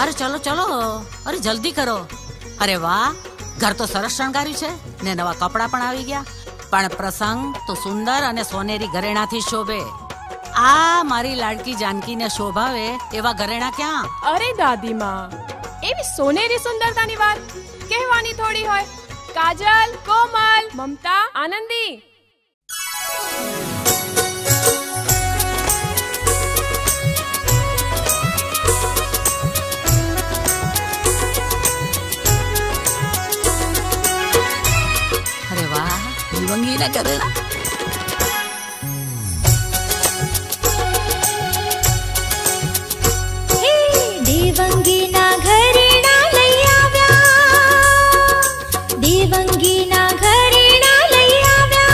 अरे चलो चलो, अरे जल्दी करो। अरे वाह, घर तो सरस शણગાર્યું છે ને નવા કપડા પણ આવી ગયા, પણ પ્રસંગ તો સુંદર અને સોનેરી ઘરેણાથી શોભે। આ મારી લાડકી જાનકીને શોભાવે એવા ઘરેણા ક્યાં? અરે દાદી માં, એવી સોનેરી સુંદરતાની વાત કહેવાની થોડી હોય। કાજલ, કોમલ, મમતા, આનંદી, अरे वाह, देवंगी ना घरेણા। देवंगी ना घरेણા લઈ આવ્યા, દેવંગી ના ઘરેણા લઈ આવ્યા।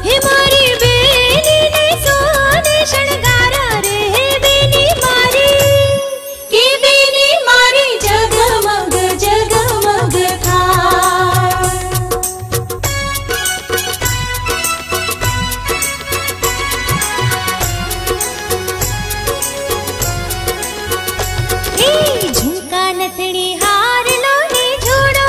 હે મારી બેનીને સોને શણગાર રે, હે બેની મારી, કે બેની મારી જગમગ જગમગ થાય। હે ઝુમકા નથડી હાર લો ને જોડો,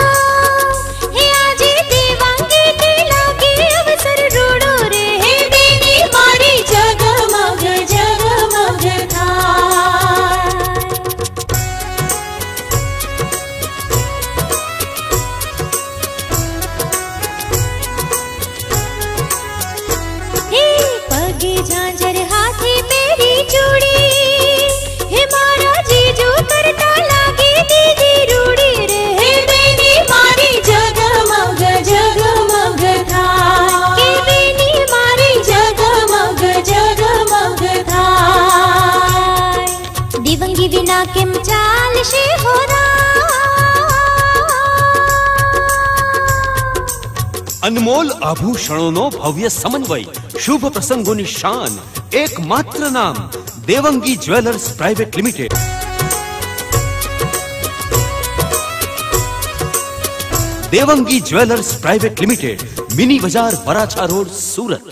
હે આજે દેવાંગી તે લાગે અવસર રૂડો રે, હે બેની મારી જગમગ જગમગ થાય। હે પગે ઝાંઝર હાથે પહેરી ચૂડી, હે મારા જીજુ કરતા લાગે દીદી રૂડી રે, હે બેની મારી જગમગ જગમગ થાય, કે બેની મારી જગમગ જગમગ થાય। દેવંગી વિના કેમ ચાલશે હોરા? अनमोल आभूषणों भव्य समन्वय, शुभ प्रसंगों शान, एकमात्र नाम Devangi jewellers private limited. Devangi jewellers private limited, mini बाजार वराछा रोड, सूरत।